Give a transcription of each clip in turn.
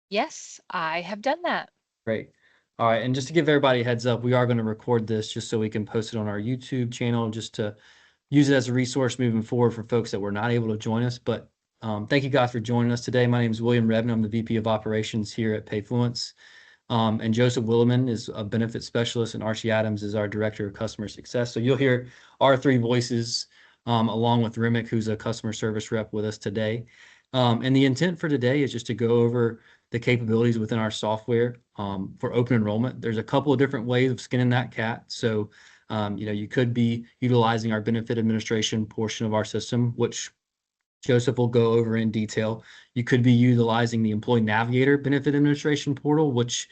Yes, I have done that. Great. All right. And just to give everybody a heads up, we are going to record this just so we can post it on our YouTube channel, just to use it as a resource moving forward for folks that were not able to join us. But thank you guys for joining us today. My name is William Revin. I'm the VP of Operations here at Payfluence. And Joseph Williman is a benefit specialist, and Archie Adams is our Director of Customer Success. So you'll hear our three voices along with Remick, who's a customer service rep with us today. And the intent for today is just to go over the capabilities within our software for open enrollment. There's a couple of different ways of skinning that cat. So, you could be utilizing our benefit administration portion of our system, which Joseph will go over in detail. You could be utilizing the Employee Navigator Benefit Administration portal, which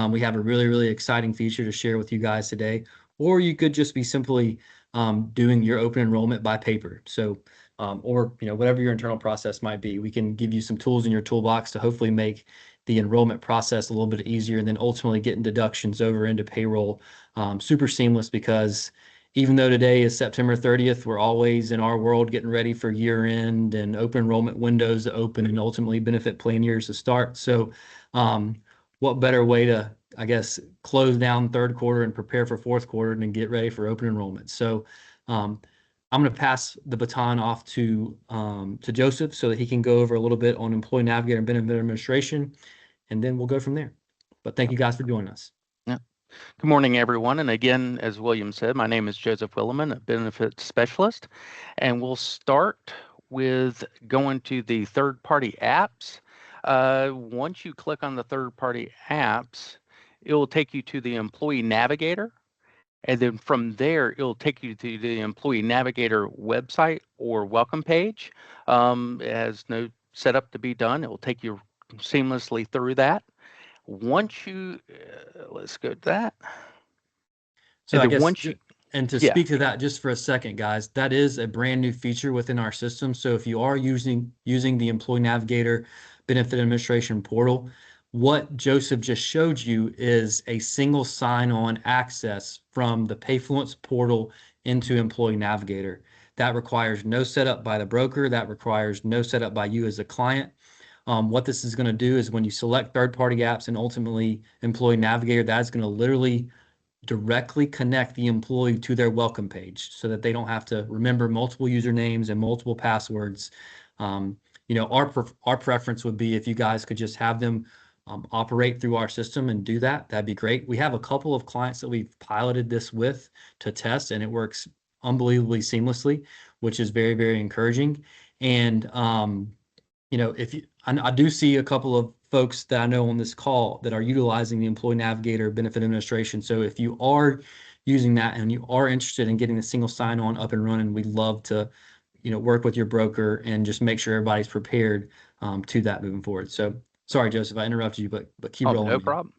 we have a really, really exciting feature to share with you guys today. Or you could just be simply doing your open enrollment by paper. So, or whatever your internal process might be, we can give you some tools in your toolbox to hopefully make the enrollment process a little bit easier, and then ultimately getting deductions over into payroll super seamless, because even though today is September 30th, we're always in our world getting ready for year end and open enrollment windows to open and ultimately benefit plan years to start. So, what better way to, I guess, close down third quarter and prepare for fourth quarter and get ready for open enrollment? So, I'm going to pass the baton off to Joseph so that he can go over a little bit on Employee Navigator and Benefit Administration, and then we'll go from there. But thank you guys for joining us. Yeah. Good morning, everyone. And again, as William said, my name is Joseph Williman, a benefit specialist. And we'll start with going to the third-party apps. Once you click on the third-party apps, it will take you to the Employee Navigator. And then from there, it'll take you to the Employee Navigator website or welcome page. It has no setup to be done. It will take you seamlessly through that. Once you, let's go to that. So And I then guess, once you, and to yeah, speak to that just for a second, guys, that is a brand new feature within our system. So if you are using the Employee Navigator Benefit Administration portal, what Joseph just showed you is a single sign-on access from the Payfluence portal into Employee Navigator. That requires no setup by the broker. That requires no setup by you as a client. What this is going to do is when you select third-party apps and ultimately Employee Navigator, that's going to literally directly connect the employee to their welcome page so that they don't have to remember multiple usernames and multiple passwords. Our preference would be if you guys could just have them operate through our system and do that. That'd be great. We have a couple of clients that we've piloted this with to test, and it works unbelievably seamlessly, which is very, very encouraging. And if you, I do see a couple of folks that I know on this call that are utilizing the Employee Navigator Benefit Administration. So if you are using that and you are interested in getting the single sign-on up and running, we'd love to, work with your broker and just make sure everybody's prepared to that moving forward. So sorry, Joseph, I interrupted you, but keep oh, rolling, no man. problem.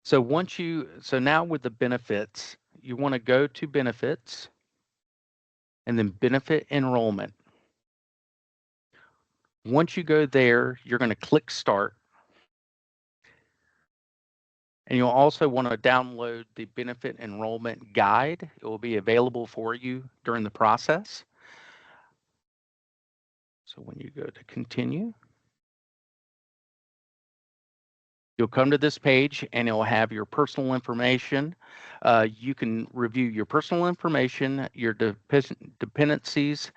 So now with the benefits, you want to go to benefits and then benefit enrollment. Once you go there, you're going to click start. And you'll also want to download the benefit enrollment guide. It will be available for you during the process. So when you go to continue, you'll come to this page and it'll have your personal information. You can review your personal information, your dependencies,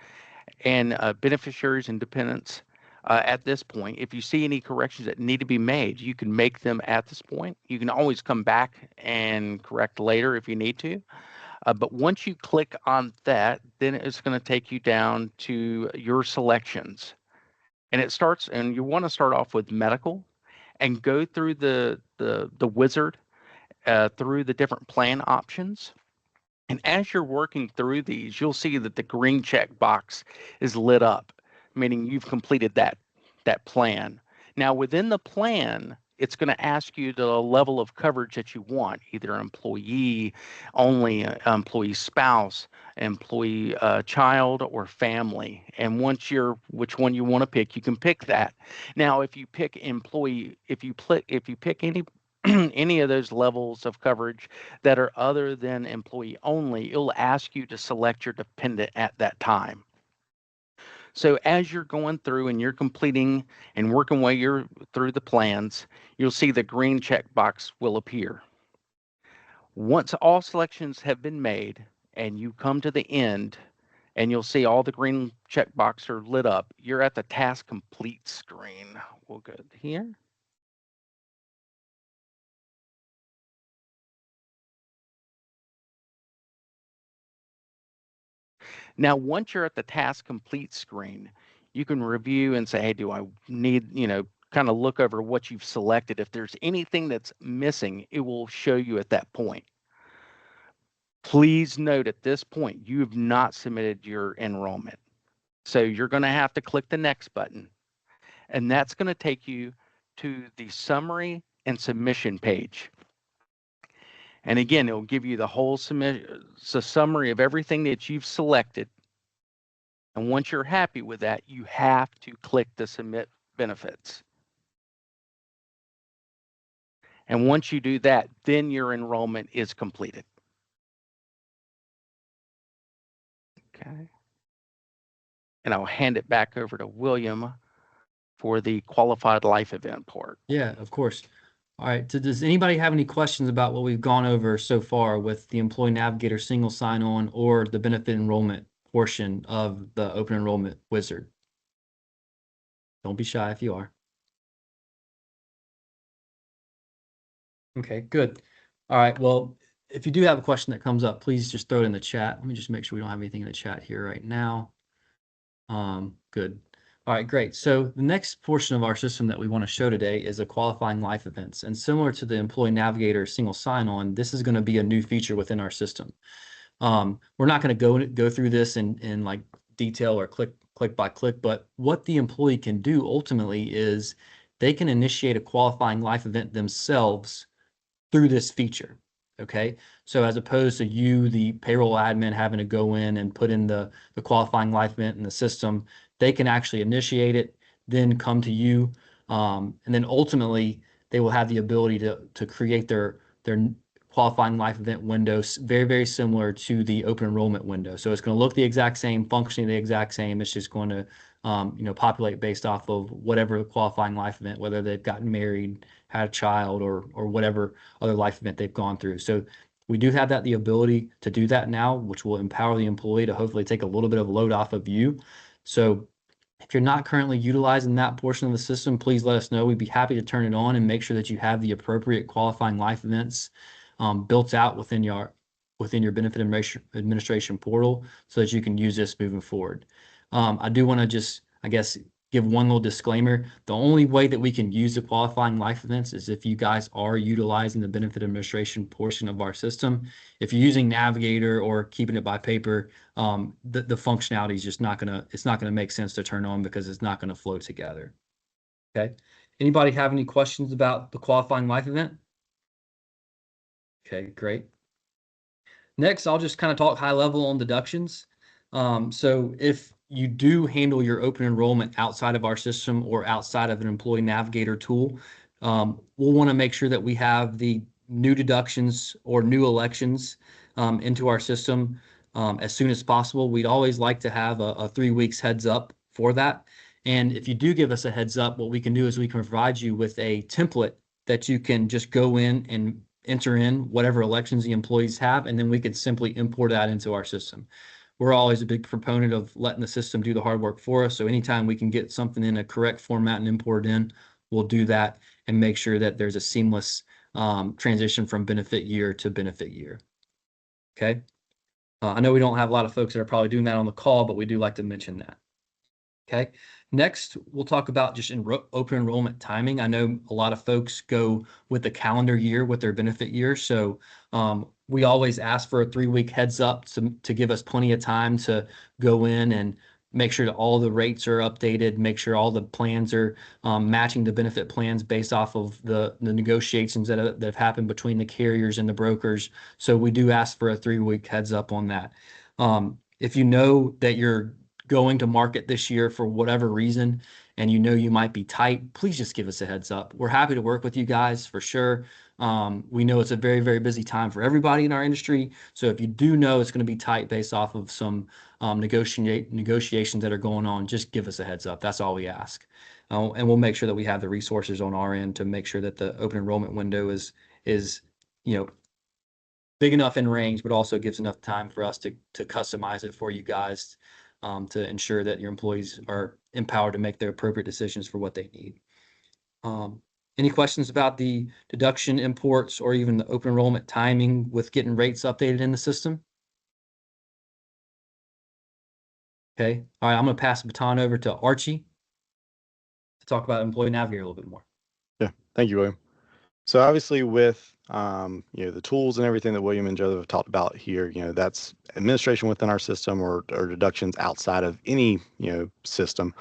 and beneficiaries and dependents at this point. If you see any corrections that need to be made, you can make them at this point. You can always come back and correct later if you need to. But once you click on that, then it's going to take you down to your selections. And you want to start off with medical and go through the wizard through the different plan options. And as you're working through these, you'll see that the green check box is lit up, meaning you've completed that plan. Now within the plan, it's going to ask you the level of coverage that you want, either employee only, employee spouse, employee child, or family. And which one you want to pick, you can pick that. Now, if you pick employee, if you pick any any of those levels of coverage that are other than employee only, it'll ask you to select your dependent at that time. So as you're going through and you're completing and working way you're through the plans, you'll see the green checkbox will appear. Once all selections have been made and you come to the end and you'll see all the green checkbox are lit up, you're at the task complete screen. We'll go here. Now, once you're at the task complete screen, you can review and say, hey, do I need, kind of look over what you've selected. If there's anything that's missing, it will show you at that point. Please note at this point, you have not submitted your enrollment. So you're going to have to click the next button, and that's going to take you to the summary and submission page. And again, it'll give you the whole summary of everything that you've selected. And once you're happy with that, you have to click the submit benefits. And once you do that, then your enrollment is completed. Okay. And I'll hand it back over to William for the qualified life event part. Yeah, of course. All right. So does anybody have any questions about what we've gone over so far with the Employee Navigator single sign-on or the benefit enrollment portion of the open enrollment wizard? Don't be shy if you are. Okay, good. All right. Well, if you do have a question that comes up, please just throw it in the chat. Let me just make sure we don't have anything in the chat here right now. Good. All right, great. So the next portion of our system that we want to show today is a qualifying life events. And similar to the Employee Navigator single sign-on, this is going to be a new feature within our system. We're not going to go through this in like detail or click by click, but what the employee can do ultimately is they can initiate a qualifying life event themselves through this feature. Okay, so as opposed to you, the payroll admin, having to go in and put in the qualifying life event in the system, they can actually initiate it, then come to you, and then ultimately they will have the ability to create their qualifying life event windows very, very similar to the open enrollment window. So it's going to look the exact same, functioning the exact same. It's just going to populate based off of whatever qualifying life event, whether they've gotten married, had a child, or whatever other life event they've gone through. So we do have the ability to do that now, which will empower the employee to hopefully take a little bit of load off of you. So if you're not currently utilizing that portion of the system, please let us know. We'd be happy to turn it on and make sure that you have the appropriate qualifying life events built out within your benefit administration portal so that you can use this moving forward. I do want to just, I guess, give one little disclaimer. The only way that we can use the qualifying life events is if you guys are utilizing the benefit administration portion of our system. If you're using Navigator or keeping it by paper, the functionality is just it's not gonna make sense to turn on because it's not gonna flow together. Okay. Anybody have any questions about the qualifying life event? Okay, great. Next, I'll just kind of talk high level on deductions. So if you do handle your open enrollment outside of our system or outside of an employee navigator tool, we'll want to make sure that we have the new deductions or new elections into our system as soon as possible. We'd always like to have a 3 weeks heads up for that. And if you do give us a heads up, what we can do is we can provide you with a template that you can just go in and enter in whatever elections the employees have, and then we could simply import that into our system. We're always a big proponent of letting the system do the hard work for us. So anytime we can get something in a correct format and import it in, we'll do that and make sure that there's a seamless transition from benefit year to benefit year. Okay. I know we don't have a lot of folks that are probably doing that on the call, but we do like to mention that. Okay. Next, we'll talk about just open enrollment timing. I know a lot of folks go with the calendar year with their benefit year. So we always ask for a 3-week heads up to give us plenty of time to go in and make sure that all the rates are updated, make sure all the plans are matching the benefit plans based off of the negotiations that have happened between the carriers and the brokers. So we do ask for a 3-week heads up on that. If you know that you're going to market this year for whatever reason, and you know you might be tight, please just give us a heads up. We're happy to work with you guys for sure. We know it's a very, very busy time for everybody in our industry. So if you do know it's going to be tight based off of some negotiations that are going on, just give us a heads up. That's all we ask. And we'll make sure that we have the resources on our end to make sure that the open enrollment window is you know big enough in range, but also gives enough time for us to customize it for you guys, to ensure that your employees are empowered to make their appropriate decisions for what they need. Any questions about the deduction imports or even the open enrollment timing with getting rates updated in the system? Okay. All right. I'm going to pass the baton over to Archie to talk about Employee Navigator a little bit more. Yeah, thank you, William. So obviously with the tools and everything that William and Joseph have talked about here, that's administration within our system or deductions outside of any system.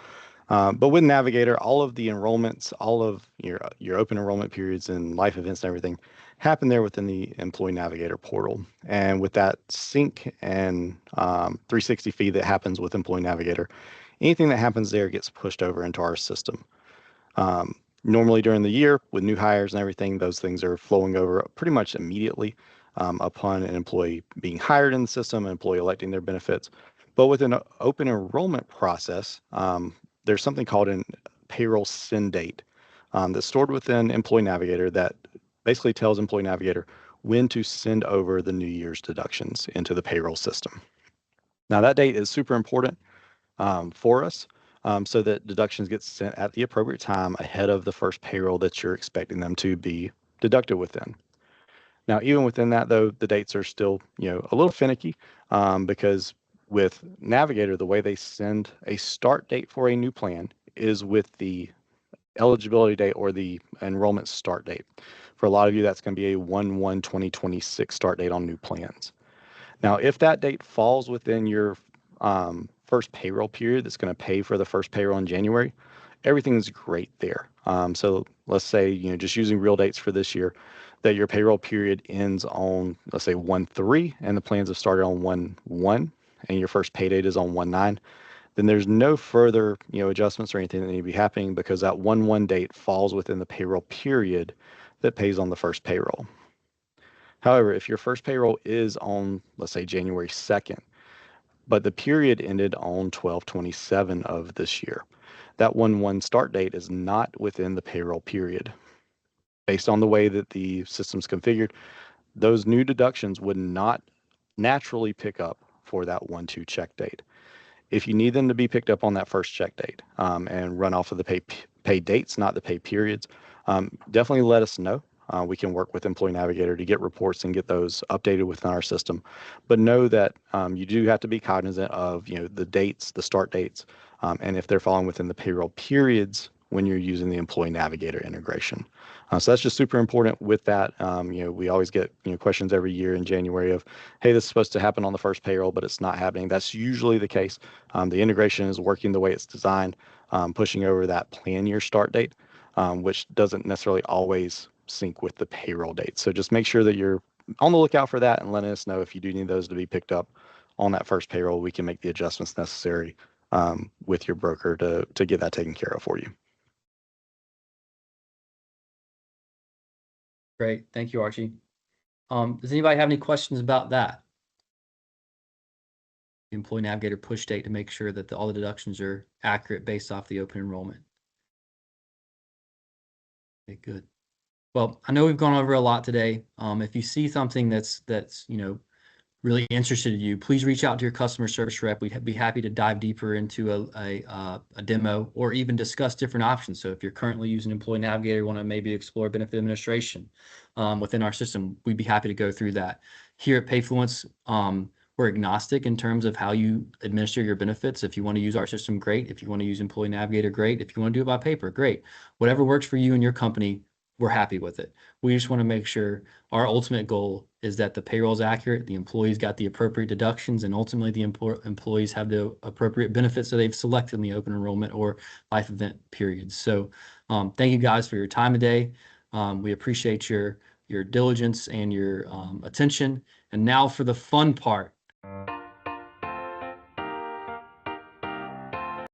But with Navigator, all of the enrollments, all of your open enrollment periods and life events and everything happen there within the Employee Navigator portal. And with that sync and 360 feed that happens with Employee Navigator, anything that happens there gets pushed over into our system. Normally during the year with new hires and everything, those things are flowing over pretty much immediately upon an employee being hired in the system, an employee electing their benefits. But with an open enrollment process, there's something called a payroll send date that's stored within Employee Navigator that basically tells Employee Navigator when to send over the New Year's deductions into the payroll system. Now that date is super important for us, so that deductions get sent at the appropriate time ahead of the first payroll that you're expecting them to be deducted within. Now, even within that, though, the dates are still, a little finicky because with Navigator, the way they send a start date for a new plan is with the eligibility date or the enrollment start date. For a lot of you, that's going to be a 1/1/2026 start date on new plans. Now, if that date falls within your first payroll period that's going to pay for the first payroll in January, everything's great there. So let's say, just using real dates for this year, that your payroll period ends on, let's say 1/3, and the plans have started on 1/1, and your first pay date is on 1/9, then there's no further, adjustments or anything that need to be happening because that 1/1 date falls within the payroll period that pays on the first payroll. However, if your first payroll is on, let's say January 2nd, but the period ended on 12/27 of this year, that 1/1 start date is not within the payroll period. Based on the way that the system's configured, those new deductions would not naturally pick up for that 1/2 check date. If you need them to be picked up on that first check date and run off of the pay dates, not the pay periods, definitely let us know. We can work with Employee Navigator to get reports and get those updated within our system. But know that you do have to be cognizant of the dates, the start dates, and if they're falling within the payroll periods when you're using the Employee Navigator integration. So that's just super important with that. We always get questions every year in January of, hey, this is supposed to happen on the first payroll, but it's not happening. That's usually the case. The integration is working the way it's designed, pushing over that plan year start date, which doesn't necessarily always sync with the payroll date. So just make sure that you're on the lookout for that and letting us know if you do need those to be picked up on that first payroll. We can make the adjustments necessary with your broker to get that taken care of for you. Great. Thank you, Archie. Does anybody have any questions about that? The Employee Navigator push date to make sure that all the deductions are accurate based off the open enrollment. Okay, good. Well, I know we've gone over a lot today. If you see something that's really interested in you, please reach out to your customer service rep. We'd be happy to dive deeper into a demo or even discuss different options. So if you're currently using Employee Navigator, want to maybe explore benefit administration within our system, we'd be happy to go through that. Here at Payfluence, we're agnostic in terms of how you administer your benefits. If you want to use our system, great. If you want to use Employee Navigator, great. If you want to do it by paper, great. Whatever works for you and your company, we're happy with it. We just want to make sure our ultimate goal is that the payroll is accurate, the employees got the appropriate deductions, and ultimately the employees have the appropriate benefits that they've selected in the open enrollment or life event periods. So thank you guys for your time today. We appreciate your diligence and your attention. And now for the fun part.